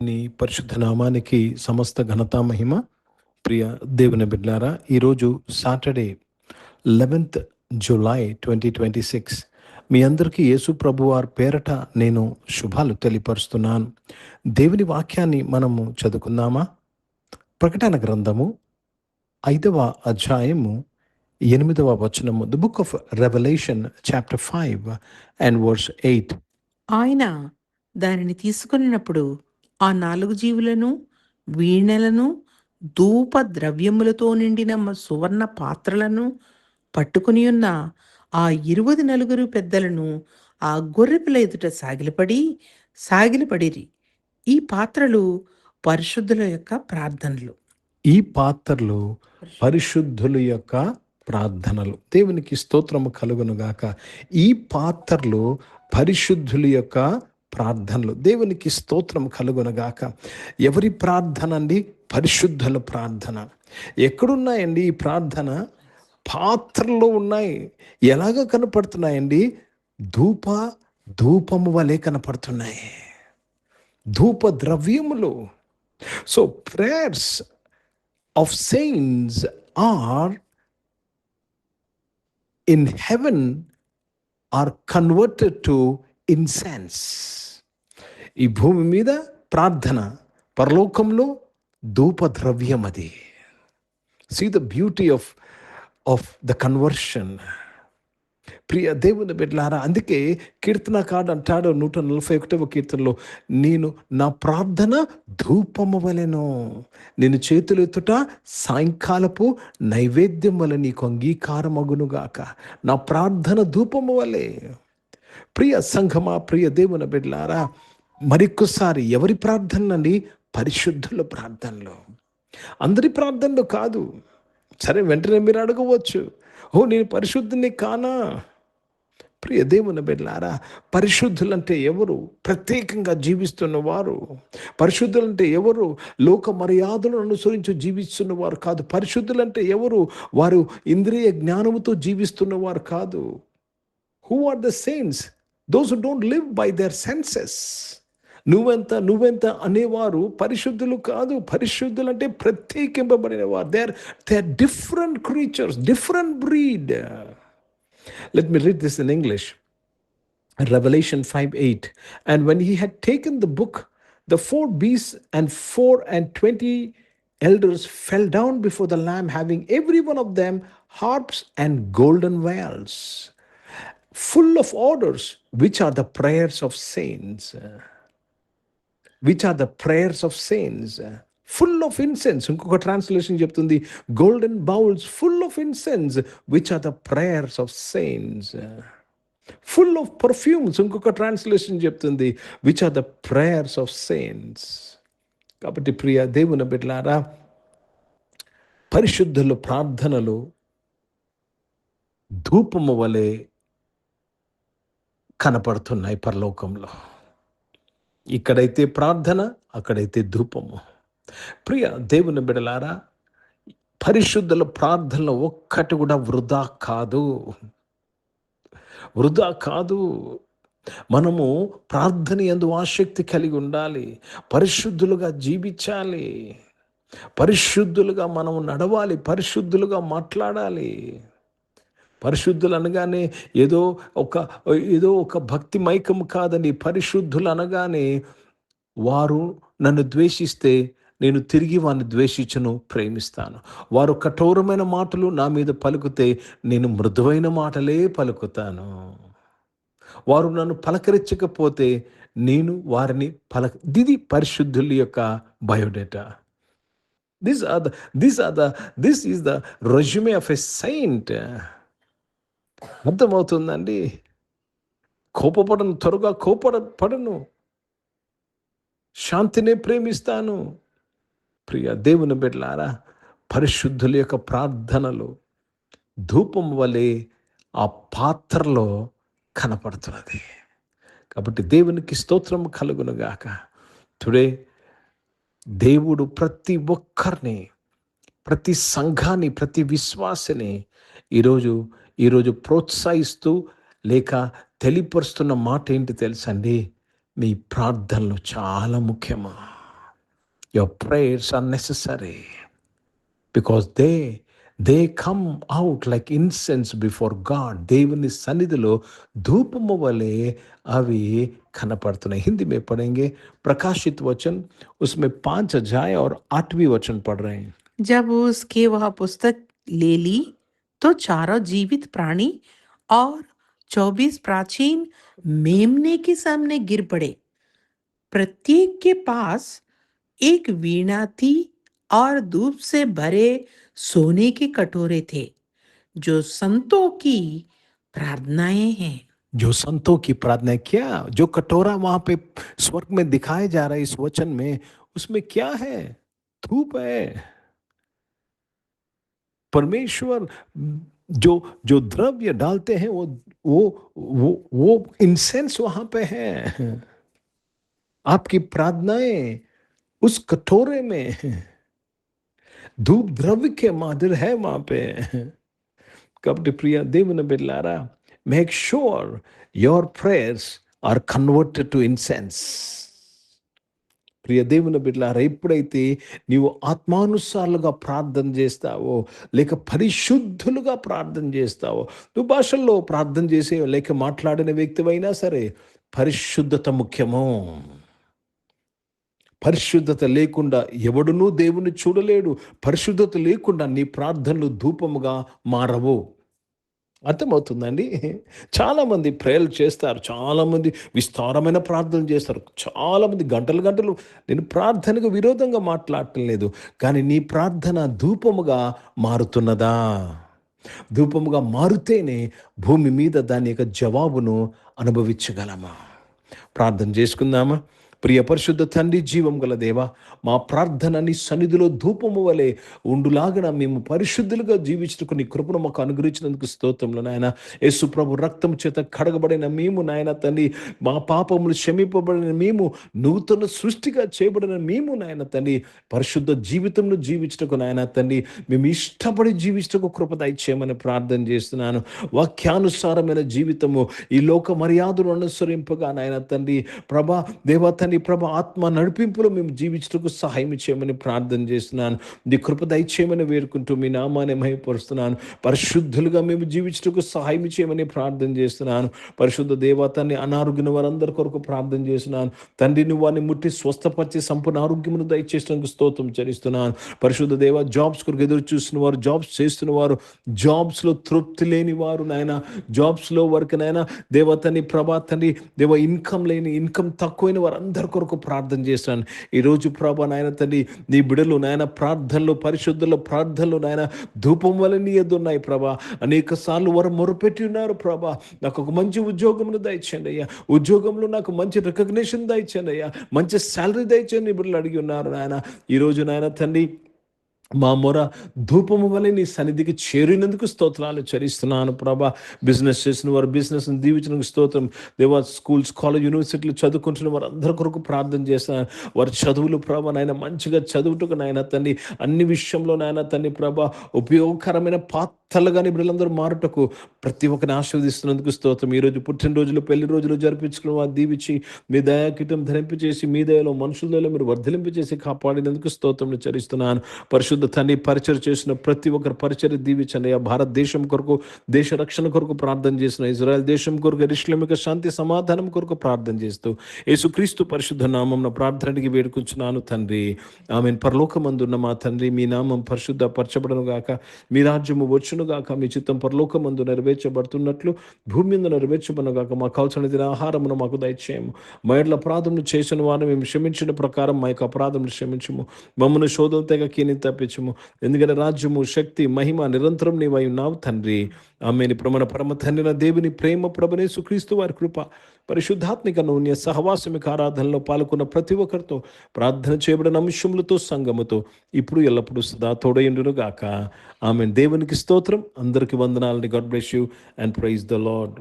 నీ పరిశుద్ధ నామానికి సమస్త ఘనత మహిమ. ప్రియ దేవుని బిడ్డారా, ఈరోజు సాటర్డే 11th జూలై 2026. మీ అందరికీ యేసు ప్రభు వారి పేరట నేను శుభాలు తెలియపరుస్తున్నాను. దేవుని వాక్యాన్ని మనము చదువుకుందామా? ప్రకటన గ్రంథము 5వ అధ్యాయము 8వ వచనము. The book of revolution chapter 5 and verse 8. ఆయన దానిని తీసుకున్నప్పుడు ఆ 4 జీవులను, వీణలను, ధూప ద్రవ్యములతో నిండిన సువర్ణ పాత్రలను పట్టుకుని ఉన్న ఆ 24 పెద్దలను ఆ గొర్రెపిల్ల ఎదుట సాగిలపడిరి. ఈ పాత్రలు పరిశుద్ధుల యొక్క ప్రార్థనలు. ఈ పాత్రలు పరిశుద్ధుల యొక్క ప్రార్థనలు. దేవునికి స్తోత్రము కలుగును గాక. ఈ పాత్రలు పరిశుద్ధుల యొక్క ప్రార్థనలు. దేవునికి స్తోత్రం కలుగును గాక. ఎవరి ప్రార్థన అండి? పరిశుద్ధుల ప్రార్థన. ఎక్కడున్నాయండి ఈ ప్రార్థన? పాత్రలో ఉన్నాయి. ఎలాగ కనపడుతున్నాయండి? ధూపము వలె కనపడుతున్నాయి. ధూప ద్రవ్యములు. So prayers of saints are in heaven are converted to incense. ఈ భూమి మీద ప్రార్థన, పరలోకంలో ధూప ద్రవ్యం. అది see the beauty of the conversion. ప్రియ దేవుని బిడ్డలారా, అందుకే కీర్తనకారుడు అంటాడు 141వ కీర్తనలో, నేను నా ప్రార్థన ధూపము వలెను, నేను చేతులు ఎత్తుట సాయంకాలపు నైవేద్యం వలె నీకు అంగీకారమగునుగాక. నా ప్రార్థన ధూపము వలె. ప్రియ సంఘమా, ప్రియ దేవుని బిడ్డలారా, మరికొకసారి ఎవరి ప్రార్థనలండి? పరిశుద్ధుల ప్రార్థనలు. అందరి ప్రార్థనలు కాదు. సరే, వెంటనే మీరు అడగవచ్చు, నేను పరిశుద్ధుని కానా? ప్రియ దేవుని బిడ్డలారా, పరిశుద్ధులంటే ఎవరు? ప్రత్యేకంగా జీవిస్తున్న వారు. పరిశుద్ధులంటే ఎవరు? లోక మర్యాదలను అనుసరించి జీవిస్తున్న వారు కాదు. పరిశుద్ధులంటే ఎవరు? వారు ఇంద్రియ జ్ఞానముతో జీవిస్తున్న వారు కాదు. Who are the saints? Those who don't live by their senses. నువ్వెంత అనేవారు పరిశుద్ధులు కాదు. పరిశుద్ధులు అంటే ప్రత్యేకింపబడిన వారు. They are different creatures, different breed. Let me read this in English. Revelation 5:8. And when he had taken the book, the 4 beasts and 24 elders fell down before the Lamb, having every one of them harps and golden vials, full of orders, which are the prayers of saints. Which are the prayers of saints. Full of incense. ఇంకొక translation చెప్తుంది, golden bowls full of incense, which are the prayers of saints. Full of perfumes. ఇంకొక translation చెప్తుంది, which are the prayers of saints. కాబట్టి ప్రియ దేవుని బిడ్డలారా, పరిశుద్ధుల ప్రార్థనలు ధూపము వలె కనపడుతున్నాయి పరలోకంలో. ఇక్కడైతే ప్రార్థన, అక్కడైతే ధూపము. ప్రియ దేవుని బిడ్డలారా, పరిశుద్ధుల ప్రార్థనలో ఒక్కటి కూడా వృధా కాదు. మనము ప్రార్థన యందు ఆసక్తి కలిగి ఉండాలి. పరిశుద్ధులుగా జీవించాలి. పరిశుద్ధులుగా మనం నడవాలి. పరిశుద్ధులుగా మాట్లాడాలి. పరిశుద్ధులు అనగానే ఏదో ఒక భక్తి మైకం కాదని. పరిశుద్ధులు అనగానే వారు నన్ను ద్వేషిస్తే నేను తిరిగి వారిని ద్వేషించను, ప్రేమిస్తాను. వారు కఠోరమైన మాటలు నా మీద పలుకుతే నేను మృదువైన మాటలే పలుకుతాను. వారు నన్ను పలకరించకపోతే నేను వారిని ఇది పరిశుద్ధుల యొక్క biodata. This is the resume of a saint. అర్థమవుతుందండి? త్వరగా కోపపడను, శాంతినే ప్రేమిస్తాను. ప్రియ దేవుని బిడ్డలారా, పరిశుద్ధుల యొక్క ప్రార్థనలు ధూపం వలె ఆ పాత్రలో కనపడుతున్నది. కాబట్టి దేవునికి స్తోత్రం కలుగునుగాక. టుడే దేవుడు ప్రతి ఒక్కరిని, ప్రతి సంఘాన్ని, ప్రతి విశ్వాసిని ఈరోజు ప్రోత్సహిస్తూ లేక తెలియపరుస్తున్న మాట ఏంటి తెలుసండి? మీ ప్రార్థనలు చాలా ముఖ్యమా. Your prayers are necessary because they come out like incense before God. దేవుని సన్నిధిలో ధూపము వలె అవి కనపడుతున్నాయి. हिंदी में पढ़ेंगे प्रकाशित वचन, उसमें 5 अध्याय और 8वीं वचन पढ़ रहे हैं. जब उसके वह पुस्तक ले ली तो चारों जीवित प्राणी और 24 प्राचीन मेमने के सामने गिर पड़े। प्रत्येक के पास एक वीणा थी और धूप से भरे सोने के कटोरे थे, जो संतों की प्रार्थनाएं हैं। जो संतों की प्रार्थना है, क्या जो कटोरा वहां पे स्वर्ग में दिखाया जा रहा है इस वचन में, उसमें क्या है? धूप है. परमेश्वर जो जो द्रव्य डालते हैं वो इंसेंस वहां पे है. आपकी प्रार्थनाएं उस कटोरे में धूप द्रव्य के मादिर है वहां पे. कपट प्रिय దేవుని బిడ్డలారా, make sure your prayers are converted to incense. ప్రియ దేవుని బిడ్డలారా, ఎప్పుడైతే నీవు ఆత్మానుసారులుగా ప్రార్థన చేస్తావో, లేక పరిశుద్ధులుగా ప్రార్థన చేస్తావో, నువ్వు భాషల్లో ప్రార్థన చేసే లేక మాట్లాడిన వ్యక్తివైనా సరే, పరిశుద్ధత ముఖ్యము. పరిశుద్ధత లేకుండా ఎవడునూ దేవుని చూడలేడు. పరిశుద్ధత లేకుండా నీ ప్రార్థనలు ధూపముగా మారవు. అర్థమవుతుందండి? చాలామంది ప్రేయర్లు చేస్తారు, చాలామంది విస్తారమైన ప్రార్థన చేస్తారు, చాలామంది గంటలు గంటలు. నేను ప్రార్థనకు విరోధంగా మాట్లాడటం లేదు, కానీ నీ ప్రార్థన ధూపముగా మారుతున్నదా? ధూపముగా మారితేనే భూమి మీద దాని యొక్క జవాబును అనుభవించగలమా? ప్రార్థన చేసుకుందామా? ప్రియ పరిశుద్ధ తండ్రి, జీవం గల దేవా, మా ప్రార్థన నీ సన్నిధిలో ధూపము వలె ఉండులాగన మేము పరిశుద్ధులుగా జీవించుటకు నీ కృపను మాకు అనుగ్రహించినందుకు స్తోత్రములు నాయన. యేసు ప్రభు రక్తం చేత కడగబడిన మేము నాయన తండ్రి, మా పాపములు క్షమింపబడిన మేము, నూతన సృష్టిగా చేయబడిన మేము నాయన తండ్రి, పరిశుద్ధ జీవితంలో జీవించుటకు నాయన తండ్రి మేము ఇష్టపడి జీవించుటకు కృప దయచేయమని ప్రార్థన చేస్తున్నాను. వాక్యానుసారమైన జీవితము, ఈ లోక మర్యాదను అనుసరింపగా నాయన తండ్రి ప్రభా, దేవా తండ్రి ప్రభా, ఆత్మ నడిపింపులో మేము జీవించుటకు సహాయం చేయమని ప్రార్థన చేస్తున్నాను. నీ కృప దయచేయమని వేడుకుంటూ మీ నామాన్ని మహిమపరుస్తున్నాను. పరిశుద్ధులుగా మేము జీవించుటకు సహాయం చేయమని ప్రార్థన చేస్తున్నాను. పరిశుద్ధ దేవతాన్ని అనారోగ్యం వారందరి కొరకు ప్రార్థన చేస్తున్నాను. తండ్రి, నువ్వు వారిని ముట్టి స్వస్థపరిచి సంపూర్ణ ఆరోగ్యమును దయచేసినందుకు స్తోత్రం చెల్లిస్తున్నాను. పరిశుద్ధ దేవ, జాబ్స్ కొరకు ఎదురు చూస్తున్న వారు, జాబ్స్ చేస్తున్న వారు, జాబ్స్లో తృప్తి లేని వారు నాయన, జాబ్స్లో వరకు నాయన దేవతని ప్రభా తండ్రి దేవ, ఇన్కమ్ తక్కువైన వారు అందరి కొరకు ప్రార్థన చేస్తున్నాను. ఈరోజు ప్రభా నాయన తండ్రి, నీ బిడలు నాయన ప్రార్థనలు, పరిశుద్ధుల ప్రార్థనలు నాయన ధూపం వల్ల నీ ఎద్దు ఉన్నాయి ప్రభా. అనేక సార్లు వారు మొరపెట్టి ఉన్నారు ప్రభా, నాకు ఒక మంచి ఉద్యోగమును దయచేయండి అయ్యా, ఉద్యోగంలో నాకు మంచి రికగ్నిషన్ దయచేయండి అయ్యా, మంచి శాలరీ దయచేయండి నీ బిడ్డలు అడిగి ఉన్నారు నాయన. ఈరోజు నాయన తండ్రి, మా మొర ధూపము వలె నీ సన్నిధికి చేరినందుకు స్తోత్రాలు చెల్లిస్తున్నాను ప్రభా. బిజినెస్ చేసిన వారు బిజినెస్ని దీవించినందుకు స్తోత్రం దేవా. స్కూల్స్, కాలేజ్, యూనివర్సిటీలు చదువుకుంటున్న వారు అందరి కొరకు ప్రార్థన చేస్తున్నాను. వారి చదువులు ప్రభా నాయన మంచిగా చదువుటకు నాయన తండ్రి, అన్ని విషయంలో నాయన తండ్రి ప్రభా ఉపయోగకరమైన పాత్రలుగాని బిడ్డలందరూ మారుటకు ప్రతి ఒక్కరిని ఆశీర్వదిస్తున్నందుకు స్తోత్రం. ఈరోజు పుట్టినరోజులు, పెళ్లి రోజులు జరిపించుకున్న వారు దీవించి మీ దయాకిటం ధరింపచేసి, మీ దయలో మనుషుల దయలో మీరు వర్ధలింపచేసి కాపాడినందుకు స్తోత్రం చెల్లిస్తున్నాను. పరిశుద్ధ తండ్రి, పరిచయం చేసిన ప్రతి ఒక్కరు పరిచర్య దీవించండి. భారతదేశం కొరకు, దేశ రక్షణ కొరకు ప్రార్థన చేసిన, ఇజ్రాయెల్ దేశం కొరకు, యెరూషలేముకు శాంతి సమాధానం కొరకు ప్రార్థన చేస్తూ యేసుక్రీస్తు పరిశుద్ధ నామమున ప్రార్థనకి వేడుకుంటున్నాను తండ్రి, ఆమేన్. పరలోకమందున్న మా తండ్రి, మీ నామం పరిశుద్ధ పరచబడును గాక, మీ రాజ్యము వచ్చును గాక, మీ చిత్తం పరలోకమందు నెరవేర్చబడుతున్నట్లు భూమి మీద నెరవేర్చబడును గాక. మాకు కావలసిన ఆహారమును మాకు దయచేయము. మా ఎడల అపరాధములు చేసిన వారిని మేము క్షమించిన ప్రకారం మా యొక్క అపరాధములు క్షమించము. మమ్మల్ని శోధన తెగ కీని తప్పించము. ఎందుకంటే రాజ్యము, శక్తి, మహిమ నిరంతరం నీవై ఉన్నావు తండ్రి, ఆమేన్. ఇప్పుడు మన పరమ తండ్రి దేవుని ప్రేమ, ప్రభువైన యేసుక్రీస్తు వారి కృప, పరిశుద్ధాత్మిక నూన్య సహవాసమిక ఆరాధనలో పాల్గొన్న ప్రతి ఒక్కరితో, ప్రార్థన చేయబడిన అంశములతో, సంగముతో ఇప్పుడు ఎల్లప్పుడూ సదా తోడయుండును గాక, ఆమేన్. దేవునికి స్తోత్రం. అందరికి వందనాలని. God bless you and praise the lord.